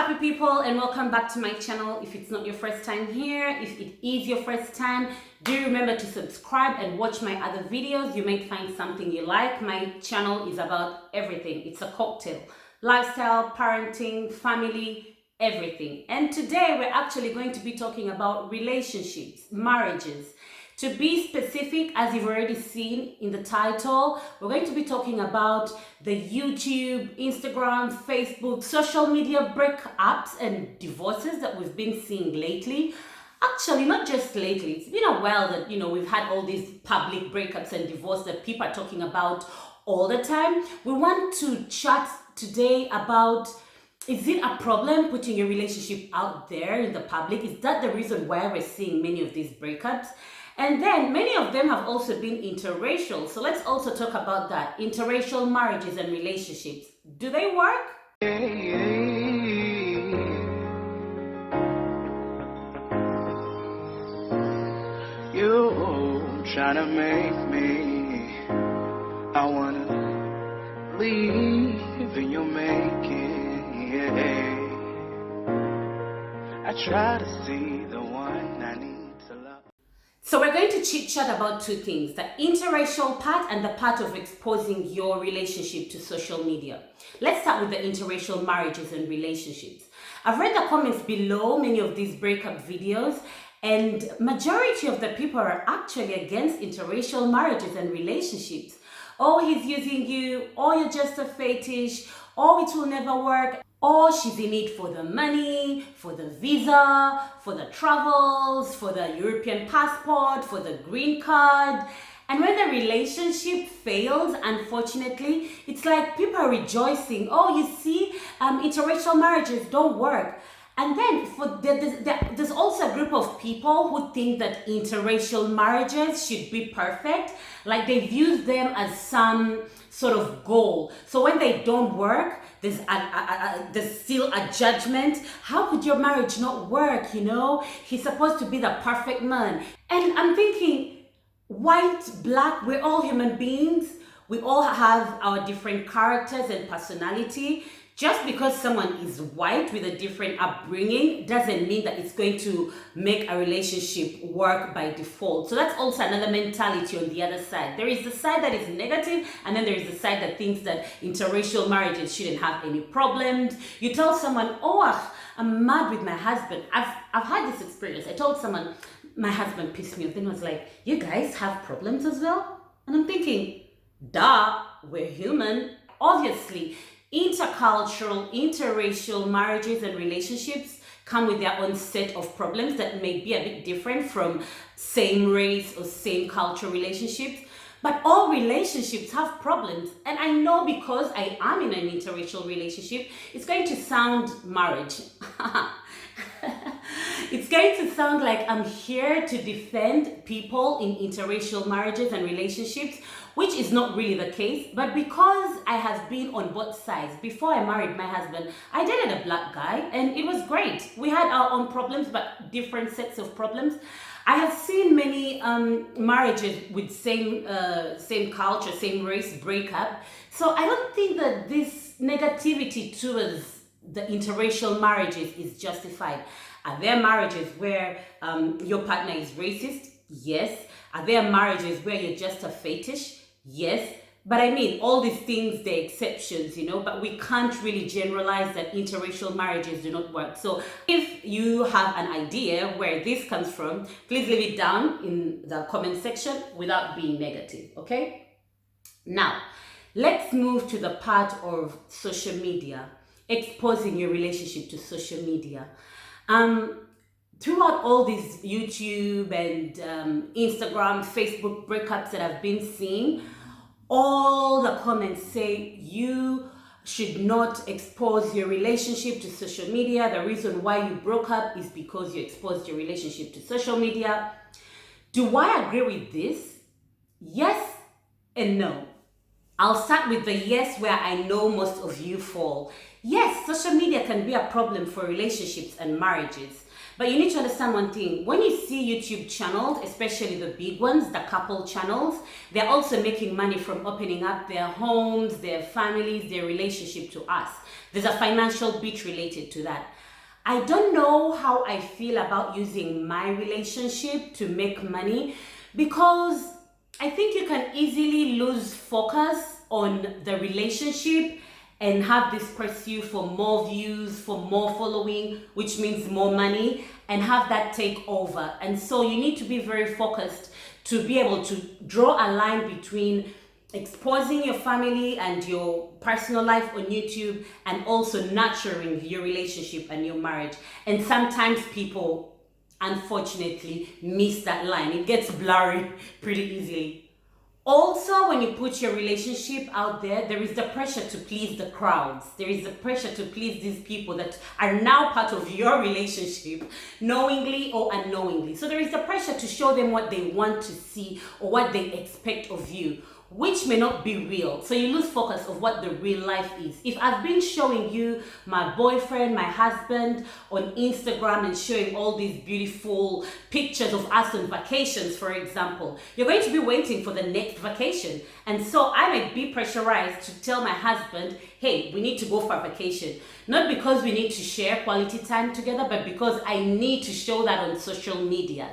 happy people, and welcome back to my channel. If it's not your first time here, if it is your first time, do remember to subscribe and watch my other videos. You might find something you like. My channel is about everything. It's a cocktail: lifestyle, parenting, family, everything. And today we're actually going to be talking about relationships, marriages. To be specific, as you've already seen in the title, we're going to be talking about the YouTube, Instagram, Facebook, social media breakups and divorces that we've been seeing lately. Actually, not just lately. It's been a while that, we've had all these public breakups and divorce that people are talking about all the time. We want to chat today about, is it a problem putting your relationship out there in the public? Is that the reason why we're seeing many of these breakups? And then many of them have also been interracial. So let's also talk about that. Interracial marriages and relationships. Do they work? You trying to make me, I wanna leave and you're making, I try to see the one I need to love. So we're going to chit chat about two things: the interracial part and the part of exposing your relationship to social media. Let's start with the interracial marriages and relationships. I've read the comments below many of these breakup videos, and majority of the people are actually against interracial marriages and relationships. Oh, he's using you, or you're just a fetish, or it will never work, or she's in it for the money, for the visa, for the travels, for the European passport, for the green card. And when the relationship fails, unfortunately, it's like people are rejoicing. Oh, you see, interracial marriages don't work. And then there's also a group of people who think that interracial marriages should be perfect. Like they view them as some sort of goal. So when they don't work, there's still a judgment. How could your marriage not work? He's supposed to be the perfect man. And I'm thinking, white, black, we're all human beings. We all have our different characters and personality. Just because someone is white with a different upbringing doesn't mean that it's going to make a relationship work by default. So that's also another mentality on the other side. There is the side that is negative, and then there is the side that thinks that interracial marriages shouldn't have any problems. You tell someone, oh, I'm mad with my husband. I've had this experience. I told someone, my husband pissed me off. Then I was like, you guys have problems as well? And I'm thinking, duh, we're human. Obviously, intercultural, interracial marriages and relationships come with their own set of problems that may be a bit different from same race or same culture relationships. But all relationships have problems. And I know because I am in an interracial relationship, it's going to sound marriage. It's going to sound like I'm here to defend people in interracial marriages and relationships, which is not really the case. But because I have been on both sides, before I married my husband, I dated a black guy and it was great. We had our own problems, but different sets of problems. I have seen many marriages with same culture, same race break up. So I don't think that this negativity towards the interracial marriages is justified. Are there marriages where your partner is racist? Yes. Are there marriages where you're just a fetish? Yes. But I mean, all these things, they're exceptions, but we can't really generalize that interracial marriages do not work. So if you have an idea where this comes from, please leave it down in the comment section without being negative, okay? Now, let's move to the part of social media, exposing your relationship to social media. Throughout all these YouTube and Instagram, Facebook breakups that I've been seeing, all the comments say you should not expose your relationship to social media. The reason why you broke up is because you exposed your relationship to social media. Do I agree with this? Yes and no. I'll start with the yes, where I know most of you fall. Yes, social media can be a problem for relationships and marriages. But you need to understand one thing. When you see YouTube channels, especially the big ones, the couple channels, they're also making money from opening up their homes, their families, their relationship to us. There's a financial bit related to that. I don't know how I feel about using my relationship to make money, because I think you can easily lose focus on the relationship and have this pursuit for more views, for more following, which means more money, and have that take over. And so you need to be very focused to be able to draw a line between exposing your family and your personal life on YouTube and also nurturing your relationship and your marriage. And sometimes people, unfortunately, miss that line. It gets blurry pretty easily. Also, when you put your relationship out there, there is the pressure to please the crowds. There is the pressure to please these people that are now part of your relationship, knowingly or unknowingly. So there is the pressure to show them what they want to see or what they expect of you, which may not be real. So you lose focus of what the real life is. If I've been showing you my boyfriend, my husband on Instagram and showing all these beautiful pictures of us on vacations, for example, you're going to be waiting for the next vacation. And so I might be pressurized to tell my husband, hey, we need to go for a vacation. Not because we need to share quality time together, but because I need to show that on social media,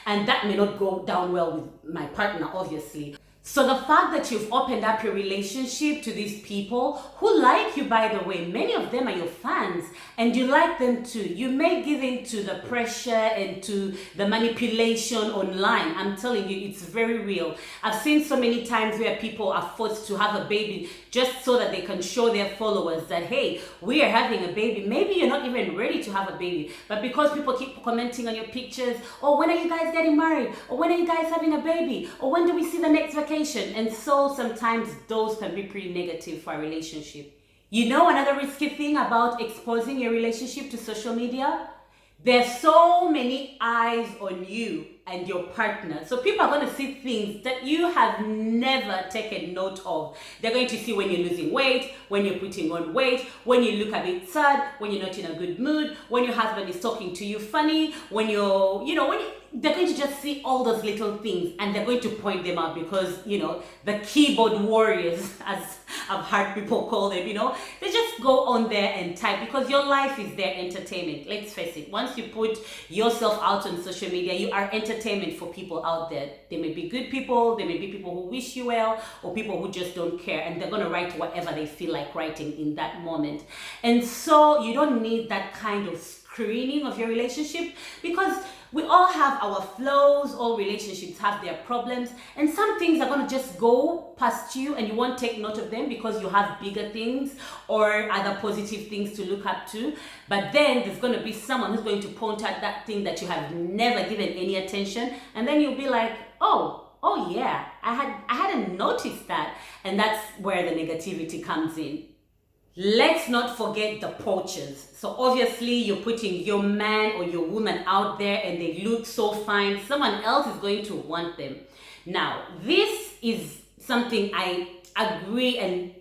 and that may not go down well with my partner, obviously. So the fact that you've opened up your relationship to these people who like you, by the way, many of them are your fans and you like them too. You may give in to the pressure and to the manipulation online. I'm telling you, it's very real. I've seen so many times where people are forced to have a baby just so that they can show their followers that, hey, we are having a baby. Maybe you're not even ready to have a baby, but because people keep commenting on your pictures, oh, when are you guys getting married? Or when are you guys having a baby? Or when do we see the next vacation? And so sometimes those can be pretty negative for a relationship. Another risky thing about exposing your relationship to social media? There's so many eyes on you and your partner. So people are going to see things that you have never taken note of. They're going to see when you're losing weight, when you're putting on weight, when you look a bit sad, when you're not in a good mood, when your husband is talking to you funny, when they're going to just see all those little things and they're going to point them out because, the keyboard warriors, as I've heard people call them, they just go on there and type because your life is their entertainment. Let's face it. Once you put yourself out on social media, you are entertainment for people out there. They may be good people, they may be people who wish you well, or people who just don't care, and they're going to write whatever they feel like writing in that moment. And so you don't need that kind of screening of your relationship because we all have our flaws, all relationships have their problems, and some things are going to just go past you and you won't take note of them because you have bigger things or other positive things to look up to. But then there's going to be someone who's going to point out that thing that you have never given any attention, and then you'll be like, oh yeah, I hadn't noticed that. And that's where the negativity comes in. Let's not forget the poachers. So obviously you're putting your man or your woman out there and they look so fine. Someone else is going to want them. Now, this is something I agree and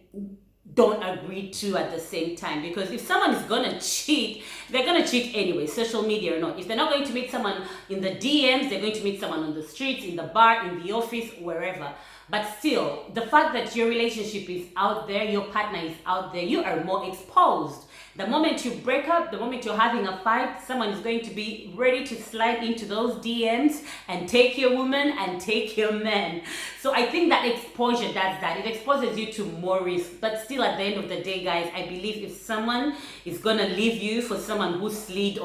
don't agree to at the same time, because if someone is gonna cheat, they're gonna cheat anyway, social media or not. If they're not going to meet someone in the DMs, they're going to meet someone on the streets, in the bar, in the office, wherever. But still, the fact that your relationship is out there, your partner is out there, you are more exposed. The moment you break up, the moment you're having a fight, someone is going to be ready to slide into those DMs and take your woman and take your man. So I think that exposure does that. It exposes you to more risk. But still, at the end of the day, guys, I believe if someone is gonna leave you for someone who slid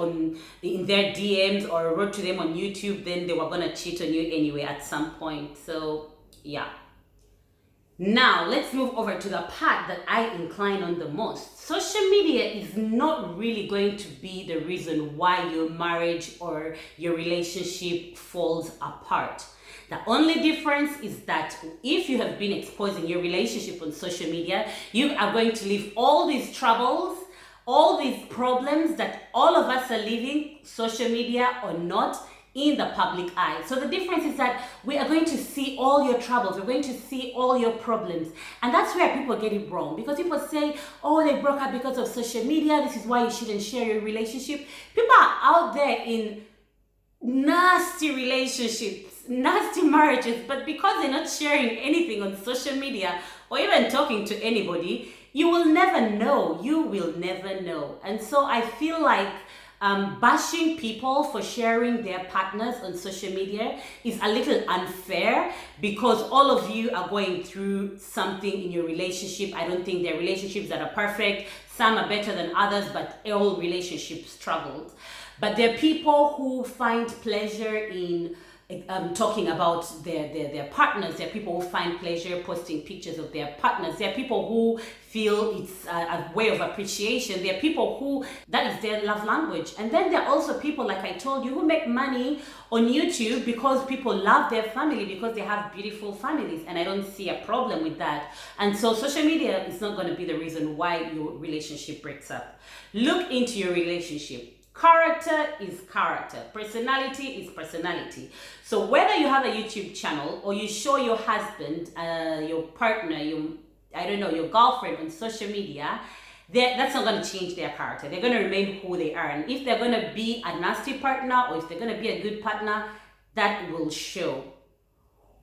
in their DMs or wrote to them on YouTube, then they were gonna cheat on you anyway at some point. So yeah. Now, let's move over to the part that I incline on the most. Social media is not really going to be the reason why your marriage or your relationship falls apart. The only difference is that if you have been exposing your relationship on social media, you are going to leave all these troubles, all these problems that all of us are living, social media or not, in the public eye. So the difference is that we are going to see all your troubles, we're going to see all your problems. And that's where people get it wrong, because people say, oh, they broke up because of social media, this is why you shouldn't share your relationship. People are out there in nasty relationships, nasty marriages, but because they're not sharing anything on social media or even talking to anybody, you will never know. You will never know. And so I feel like bashing people for sharing their partners on social media is a little unfair, because all of you are going through something in your relationship. I don't think there are relationships that are perfect. Some are better than others, but all relationships struggled. But there are people who find pleasure in talking about their partners. There are people who find pleasure posting pictures of their partners. There are people who feel it's a way of appreciation. There are people who that is their love language. And then there are also people, like I told you, who make money on YouTube because people love their family, because they have beautiful families. And I don't see a problem with that. And so social media is not going to be the reason why your relationship breaks up. Look into your relationship. Character is character. Personality is personality. So whether you have a YouTube channel or you show your husband, your partner, your girlfriend on social media, that's not going to change their character. They're going to remain who they are. And if they're going to be a nasty partner or if they're going to be a good partner, that will show.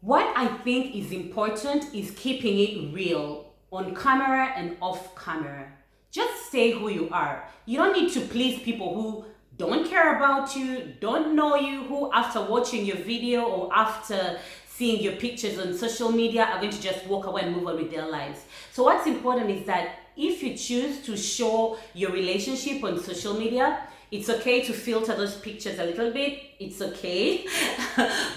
What I think is important is keeping it real on camera and off camera. Just stay who you are. You don't need to please people who don't care about you, don't know you, who after watching your video or after seeing your pictures on social media are going to just walk away and move on with their lives. So what's important is that if you choose to show your relationship on social media, it's okay to filter those pictures a little bit. It's okay,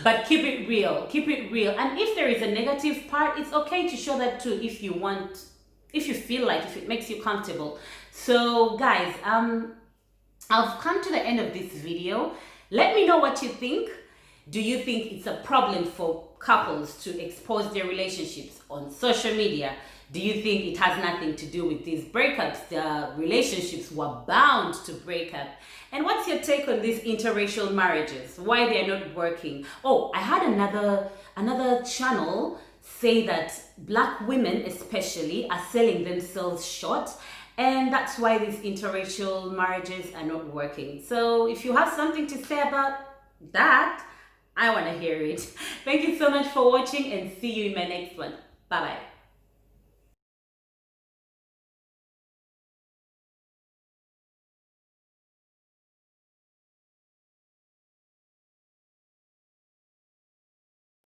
but keep it real. Keep it real. And if there is a negative part, it's okay to show that too if you want. If you feel like, if it makes you comfortable. So guys, I've come to the end of this video. Let me know what you think. Do you think it's a problem for couples to expose their relationships on social media? Do you think it has nothing to do with these breakups? The relationships were bound to break up. And what's your take on these interracial marriages? Why they're not working? Oh, I had another channel say that Black women especially are selling themselves short, and that's why these interracial marriages are not working. So if you have something to say about that, I want to hear it. Thank you so much for watching, and see you in my next one. Bye bye.